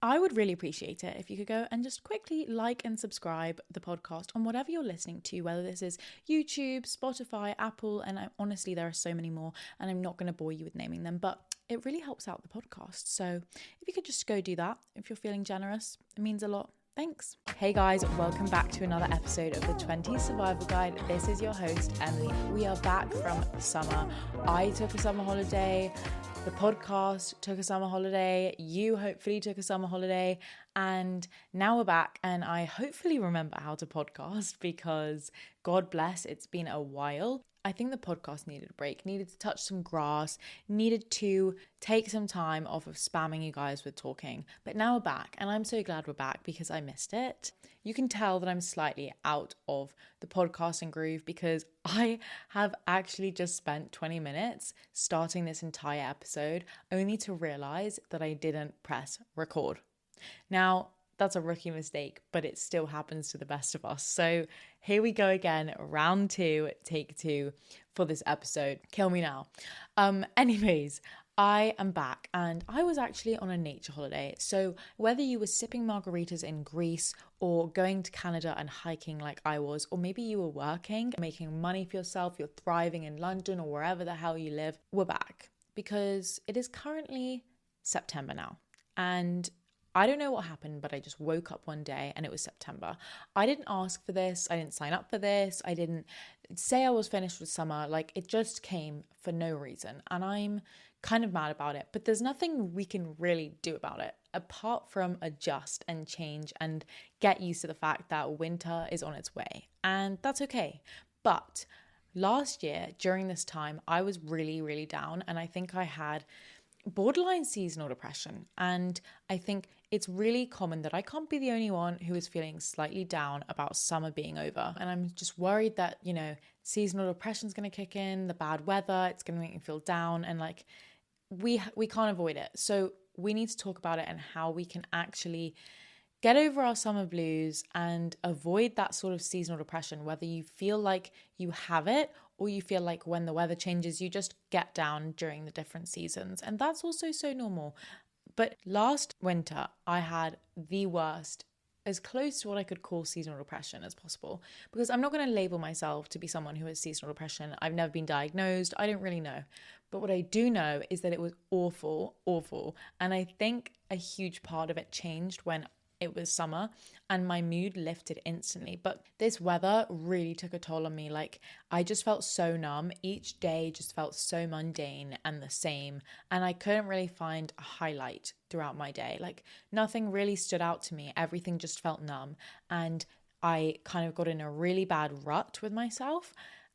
I would really appreciate it if you could go and just quickly like and subscribe the podcast on whatever you're listening to, whether this is YouTube, Spotify, Apple, and honestly, there are so many more, and I'm not going to bore you with naming them, but it really helps out the podcast. So if you could just go do that, if you're feeling generous, it means a lot. Thanks. Hey guys, welcome back to another episode of the 20s Survival Guide. This is your host, Emily. We are back from summer. I took a summer holiday. The podcast took a summer holiday. You hopefully took a summer holiday. And now we're back, and I hopefully remember how to podcast because God bless, it's been a while. I think the podcast needed a break, needed to touch some grass, needed to take some time off of spamming you guys with talking. But now we're back, and I'm so glad we're back because I missed it. You can tell that I'm slightly out of the podcasting groove because I have actually just spent 20 minutes starting this entire episode only to realize that I didn't press record. Now, that's a rookie mistake, but it still happens to the best of us. So here we go again, round 2, take 2 for this episode. Kill me now. Anyways, I am back, and I was actually on a nature holiday. So whether you were sipping margaritas in Greece or going to Canada and hiking like I was, or maybe you were working, making money for yourself, you're thriving in London or wherever the hell you live, we're back because it is currently September now. And I don't know what happened, but I just woke up one day and it was September. I didn't ask for this. I didn't sign up for this. I didn't say I was finished with summer. Like, it just came for no reason. And I'm kind of mad about it. But there's nothing we can really do about it apart from adjust and change and get used to the fact that winter is on its way. And that's okay. But last year, during this time, I was really, really down. And I think I had borderline seasonal depression. And I think it's really common that I can't be the only one who is feeling slightly down about summer being over. And I'm just worried that, seasonal depression is going to kick in, the bad weather, it's going to make me feel down. And like, we can't avoid it. So we need to talk about it and how we can actually get over our summer blues and avoid that sort of seasonal depression, whether you feel like you have it or you feel like when the weather changes, you just get down during the different seasons. And that's also so normal. But last winter, I had the worst, as close to what I could call seasonal depression as possible, because I'm not going to label myself to be someone who has seasonal depression. I've never been diagnosed. I don't really know. But what I do know is that it was awful, awful. And I think a huge part of it changed when it was summer and my mood lifted instantly. But this weather really took a toll on me. Like, I just felt so numb. Each day just felt so mundane and the same. And I couldn't really find a highlight throughout my day. Like, nothing really stood out to me. Everything just felt numb. And I kind of got in a really bad rut with myself.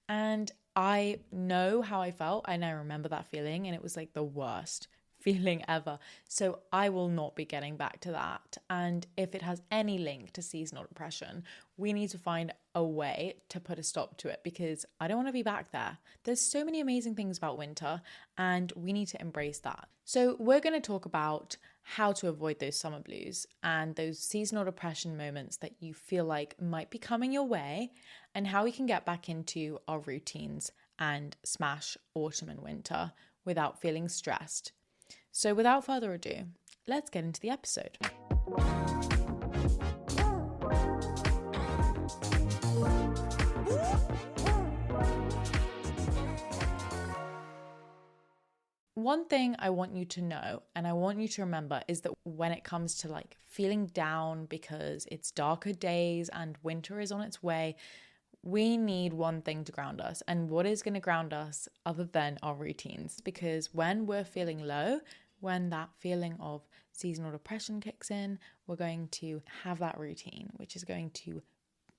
And I know how I felt and I remember that feeling, and it was like the worst feeling ever. So I will not be getting back to that. And if it has any link to seasonal depression, we need to find a way to put a stop to it because I don't want to be back there. There's so many amazing things about winter and we need to embrace that. So we're going to talk about how to avoid those summer blues and those seasonal depression moments that you feel like might be coming your way, and how we can get back into our routines and smash autumn and winter without feeling stressed. So without further ado, let's get into the episode. One thing I want you to know, and I want you to remember, is that when it comes to like feeling down because it's darker days and winter is on its way, we need one thing to ground us. And what is going to ground us other than our routines? Because when we're feeling low, when that feeling of seasonal depression kicks in, we're going to have that routine, which is going to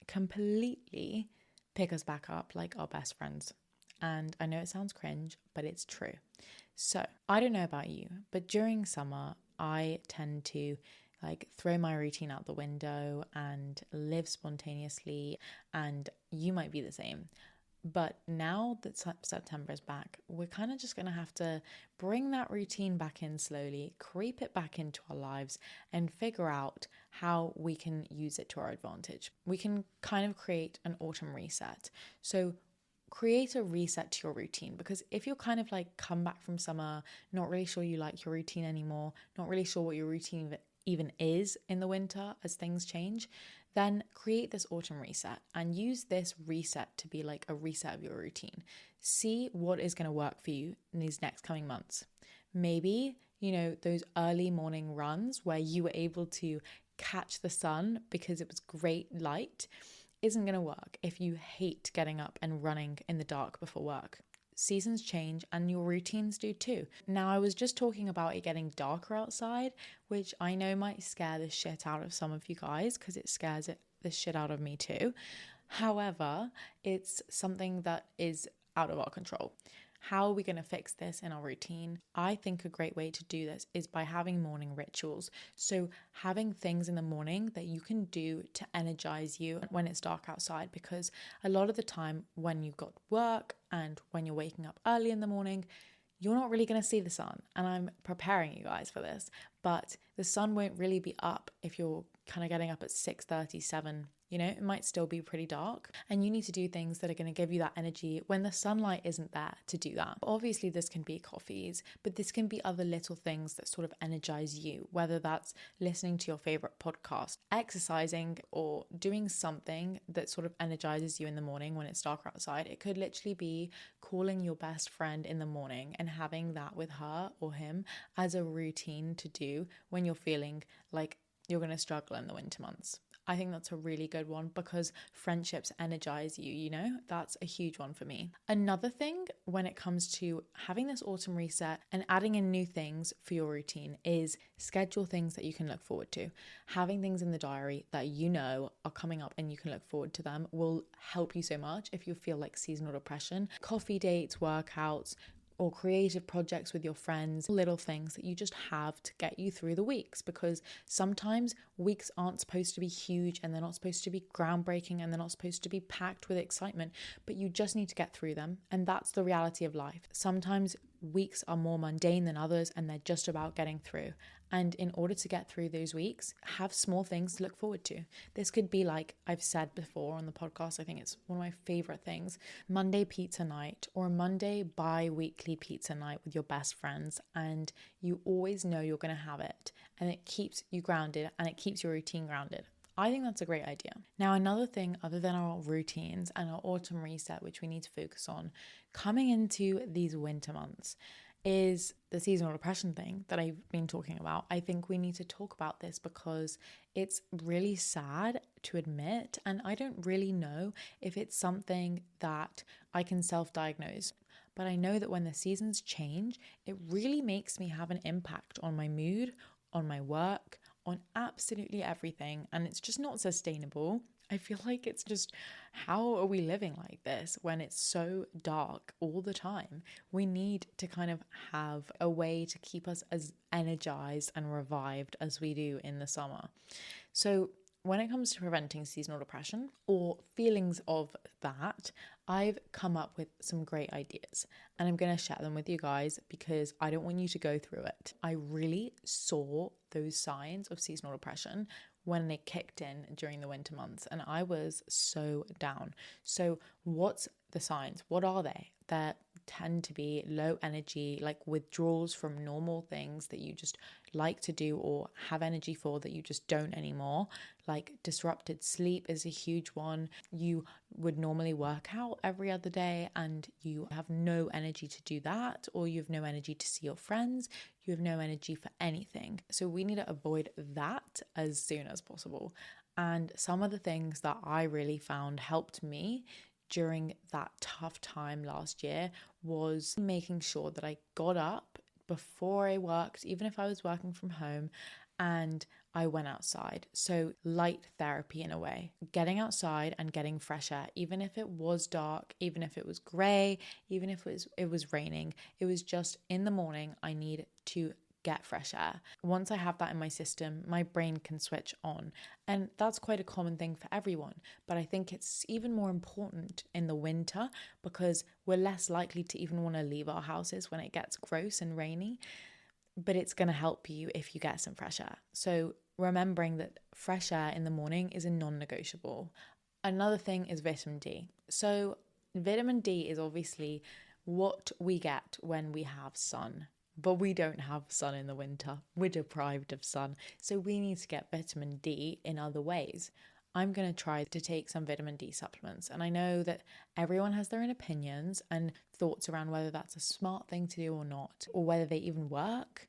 completely pick us back up like our best friends. And I know it sounds cringe, but it's true. So I don't know about you, but during summer, I tend to throw my routine out the window and live spontaneously, and you might be the same. But now that September is back, we're kind of just going to have to bring that routine back in slowly, creep it back into our lives, and figure out how we can use it to our advantage. We can kind of create an autumn reset. So create a reset to your routine, because if you're kind of come back from summer, not really sure you like your routine anymore, not really sure what your routine even is in the winter as things change, then create this autumn reset and use this reset to be like a reset of your routine. See what is going to work for you in these next coming months. Maybe, those early morning runs where you were able to catch the sun because it was great light isn't going to work if you hate getting up and running in the dark before work. Seasons change and your routines do too. Now, I was just talking about it getting darker outside, which I know might scare the shit out of some of you guys because it scares the shit out of me too. However, it's something that is out of our control. How are we going to fix this in our routine? I think a great way to do this is by having morning rituals. So having things in the morning that you can do to energize you when it's dark outside, because a lot of the time when you've got work and when you're waking up early in the morning, you're not really going to see the sun. And I'm preparing you guys for this, but the sun won't really be up if you're kind of getting up at 6:37. It might still be pretty dark, and you need to do things that are going to give you that energy when the sunlight isn't there to do that. Obviously, this can be coffees, but this can be other little things that sort of energize you, whether that's listening to your favorite podcast, exercising, or doing something that sort of energizes you in the morning when it's darker outside. It could literally be calling your best friend in the morning and having that with her or him as a routine to do when you're feeling like you're going to struggle in the winter months. I think that's a really good one because friendships energize you, that's a huge one for me. Another thing when it comes to having this autumn reset and adding in new things for your routine is schedule things that you can look forward to. Having things in the diary that are coming up and you can look forward to them will help you so much if you feel like seasonal depression. Coffee dates, workouts, or creative projects with your friends, little things that you just have to get you through the weeks, because sometimes weeks aren't supposed to be huge and they're not supposed to be groundbreaking and they're not supposed to be packed with excitement, but you just need to get through them. And that's the reality of life. Sometimes weeks are more mundane than others and they're just about getting through. And in order to get through those weeks, have small things to look forward to. This could be, like I've said before on the podcast, I think it's one of my favorite things, Monday pizza night or a Monday bi-weekly pizza night with your best friends. And you always know you're going to have it. And it keeps you grounded and it keeps your routine grounded. I think that's a great idea. Now, another thing other than our routines and our autumn reset, which we need to focus on coming into these winter months, is the seasonal depression thing that I've been talking about. I think we need to talk about this because it's really sad to admit, and I don't really know if it's something that I can self-diagnose. But I know that when the seasons change, it really makes me have an impact on my mood, on my work, on absolutely everything, and it's just not sustainable. I feel like it's just, how are we living like this when it's so dark all the time? We need to kind of have a way to keep us as energized and revived as we do in the summer. So when it comes to preventing seasonal depression or feelings of that, I've come up with some great ideas and I'm going to share them with you guys because I don't want you to go through it. I really saw those signs of seasonal depression when they kicked in during the winter months and I was so down. So what's the signs? What are they? That tend to be low energy, like withdrawals from normal things that you just like to do or have energy for that you just don't anymore. Like disrupted sleep is a huge one. You would normally work out every other day and you have no energy to do that, or you have no energy to see your friends. You have no energy for anything. So we need to avoid that as soon as possible. And some of the things that I really found helped me during that tough time last year was making sure that I got up before I worked, even if I was working from home, and I went outside. So light therapy in a way, getting outside and getting fresh air, even if it was dark, even if it was grey, even if it was raining, it was just in the morning, I need to get fresh air. Once I have that in my system, my brain can switch on. And that's quite a common thing for everyone. But I think it's even more important in the winter because we're less likely to even want to leave our houses when it gets gross and rainy. But it's going to help you if you get some fresh air. So remembering that fresh air in the morning is a non-negotiable. Another thing is vitamin D. So vitamin D is obviously what we get when we have sun. but we don't have sun in the winter. We're deprived of sun. So we need to get vitamin D in other ways. I'm going to try to take some vitamin D supplements. And I know that everyone has their own opinions and thoughts around whether that's a smart thing to do or not, or whether they even work.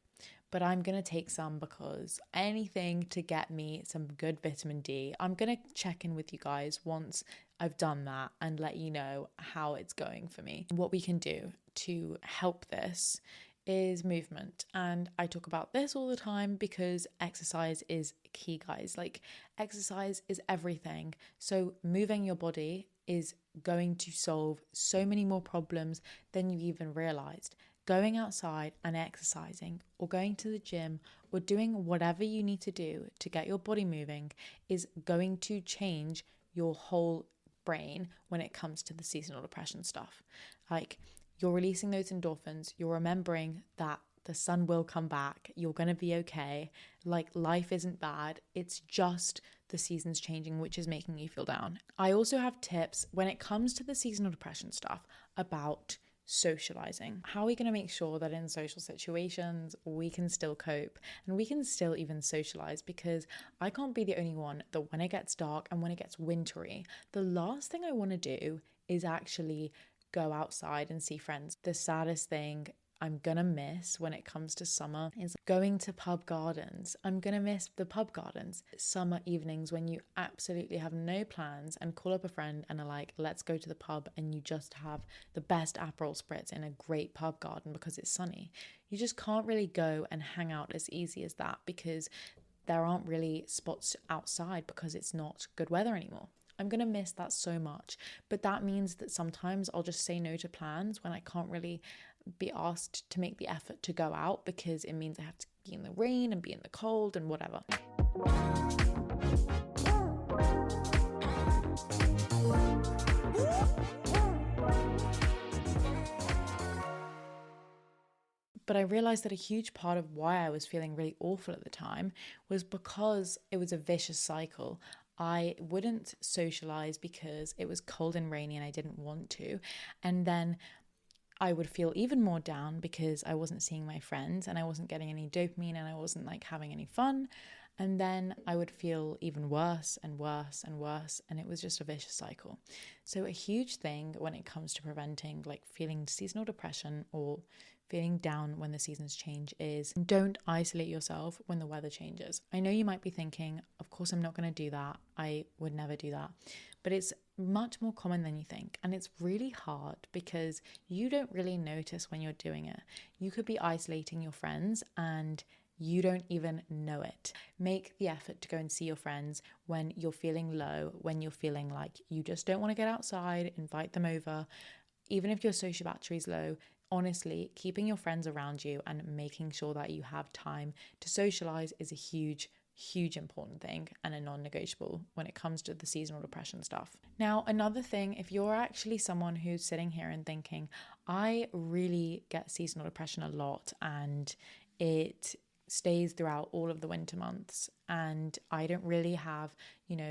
But I'm going to take some because anything to get me some good vitamin D. I'm going to check in with you guys once I've done that and let you know how it's going for me. What we can do to help this is movement. And I talk about this all the time because exercise is key, guys. Like, exercise is everything. So moving your body is going to solve so many more problems than you even realized. Going outside and exercising, or going to the gym, or doing whatever you need to do to get your body moving is going to change your whole brain when it comes to the seasonal depression stuff. Like, you're releasing those endorphins, you're remembering that the sun will come back, you're going to be okay. Like, life isn't bad, it's just the seasons changing, which is making you feel down. I also have tips when it comes to the seasonal depression stuff about socializing. How are we going to make sure that in social situations we can still cope and we can still even socialize? Because I can't be the only one that when it gets dark and when it gets wintry, the last thing I want to do is actually go outside and see friends. The saddest thing I'm gonna miss when it comes to summer is going to pub gardens. I'm gonna miss the pub gardens. Summer evenings when you absolutely have no plans and call up a friend and are like, let's go to the pub, and you just have the best Aperol Spritz in a great pub garden because it's sunny. You just can't really go and hang out as easy as that because there aren't really spots outside because it's not good weather anymore. I'm going to miss that so much, but that means that sometimes I'll just say no to plans when I can't really be asked to make the effort to go out because it means I have to be in the rain and be in the cold and whatever. But I realized that a huge part of why I was feeling really awful at the time was because it was a vicious cycle. I wouldn't socialize because it was cold and rainy and I didn't want to. And then I would feel even more down because I wasn't seeing my friends and I wasn't getting any dopamine and I wasn't like having any fun. And then I would feel even worse and worse and worse. And it was just a vicious cycle. So a huge thing when it comes to preventing like feeling seasonal depression or feeling down when the seasons change is don't isolate yourself when the weather changes. I know you might be thinking, of course I'm not going to do that. I would never do that. But it's much more common than you think. And it's really hard because you don't really notice when you're doing it. You could be isolating your friends and you don't even know it. Make the effort to go and see your friends when you're feeling low, when you're feeling like you just don't want to get outside, invite them over. Even if your social battery is low, honestly, keeping your friends around you and making sure that you have time to socialize is a huge important thing and a non-negotiable when it comes to the seasonal depression stuff. Now, another thing, if you're actually someone who's sitting here and thinking, I really get seasonal depression a lot and it stays throughout all of the winter months and I don't really have,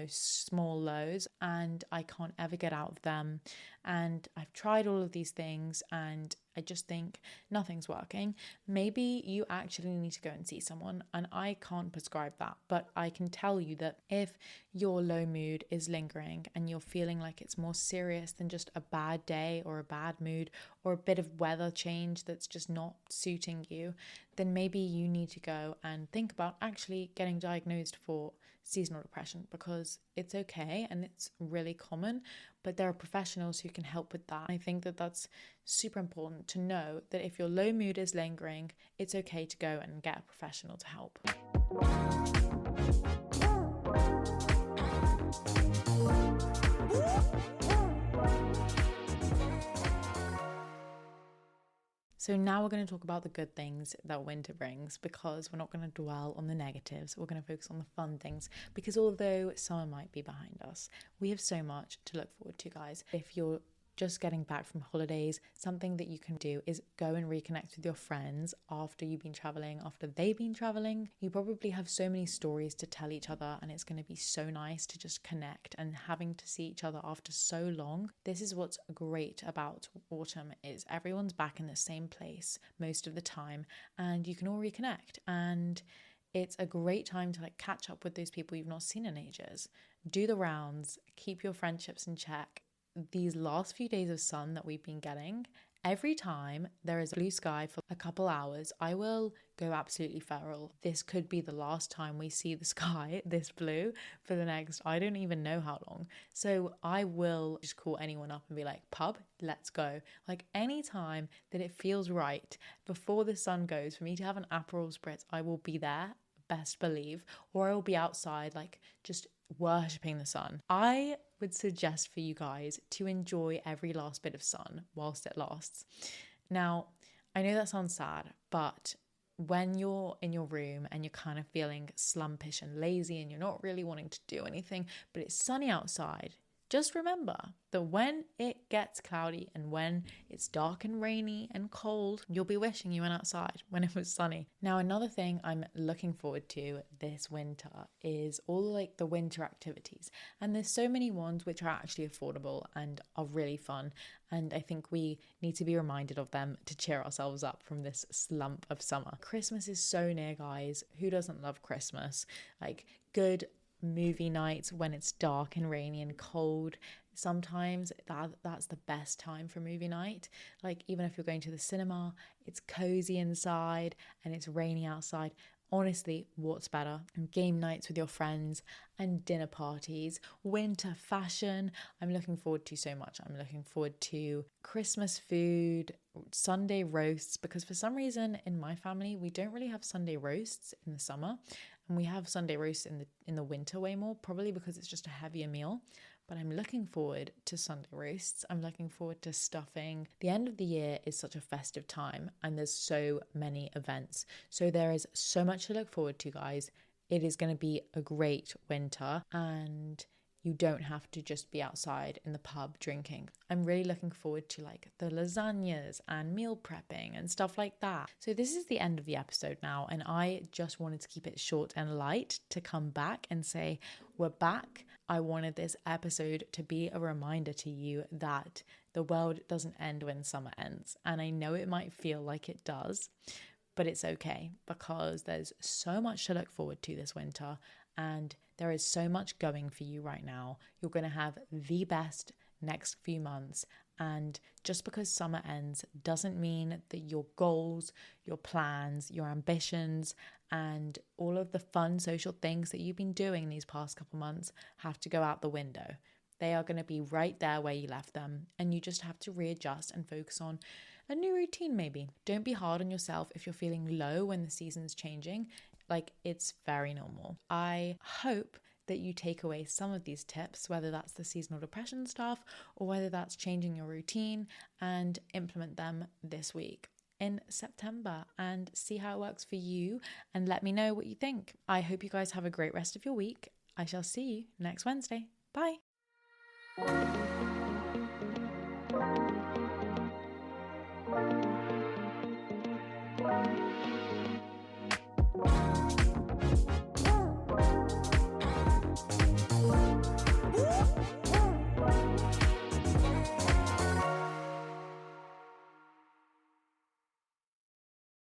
small lows and I can't ever get out of them and I've tried all of these things and I just think nothing's working. Maybe you actually need to go and see someone, and I can't prescribe that, but I can tell you that if your low mood is lingering and you're feeling like it's more serious than just a bad day or a bad mood or a bit of weather change that's just not suiting you, then maybe you need to go and think about actually getting diagnosed for seasonal depression, because it's okay and it's really common, but there are professionals who can help with that. I think that that's super important to know that if your low mood is lingering, it's okay to go and get a professional to help. So now we're going to talk about the good things that winter brings, because we're not going to dwell on the negatives. We're going to focus on the fun things, because although summer might be behind us, we have so much to look forward to, guys. If you're just getting back from holidays, something that you can do is go and reconnect with your friends after you've been traveling, after they've been traveling. You probably have so many stories to tell each other, and it's going to be so nice to just connect. And having to see each other after so long, this is what's great about autumn, is everyone's back in the same place most of the time, and you can all reconnect. And it's a great time to like catch up with those people you've not seen in ages. Do the rounds, keep your friendships in check. These last few days of sun that we've been getting, every time there is blue sky for a couple hours, I will go absolutely feral. This could be the last time we see the sky this blue for the next, I don't even know how long. So I will just call anyone up and be like, pub, let's go. Like any time that it feels right before the sun goes for me to have an Aperol Spritz, I will be there, best believe, or I will be outside like just worshipping the sun. I would suggest for you guys to enjoy every last bit of sun whilst it lasts. Now, I know that sounds sad, but when you're in your room and you're kind of feeling slumpish and lazy and you're not really wanting to do anything, but it's sunny outside, just remember that when it gets cloudy and when it's dark and rainy and cold, you'll be wishing you went outside when it was sunny. Now, another thing I'm looking forward to this winter is all like the winter activities. And there's so many ones which are actually affordable and are really fun. And I think we need to be reminded of them to cheer ourselves up from this slump of summer. Christmas is so near, guys. Who doesn't love Christmas? Like good movie nights when it's dark and rainy and cold. Sometimes that's the best time for movie night. Like even if you're going to the cinema, it's cozy inside and it's rainy outside. Honestly, what's better? And game nights with your friends and dinner parties, winter fashion. I'm looking forward to so much. I'm looking forward to Christmas food, Sunday roasts, because for some reason in my family, we don't really have Sunday roasts in the summer. And we have Sunday roasts in the winter way more, probably because it's just a heavier meal. But I'm looking forward to Sunday roasts. I'm looking forward to stuffing. The end of the year is such a festive time and there's so many events. So there is so much to look forward to, guys. It is going to be a great winter and you don't have to just be outside in the pub drinking. I'm really looking forward to like the lasagnas and meal prepping and stuff like that. So this is the end of the episode now, and I just wanted to keep it short and light to come back and say we're back. I wanted this episode to be a reminder to you that the world doesn't end when summer ends. And I know it might feel like it does, but it's okay because there's so much to look forward to this winter. And there is so much going for you right now. You're going to have the best next few months. And just because summer ends doesn't mean that your goals, your plans, your ambitions, and all of the fun social things that you've been doing these past couple months have to go out the window. They are going to be right there where you left them. And you just have to readjust and focus on a new routine maybe. Don't be hard on yourself if you're feeling low when the season's changing. Like, it's very normal. I hope that you take away some of these tips, whether that's the seasonal depression stuff or whether that's changing your routine, and implement them this week in September and see how it works for you and let me know what you think. I hope you guys have a great rest of your week. I shall see you next Wednesday. Bye.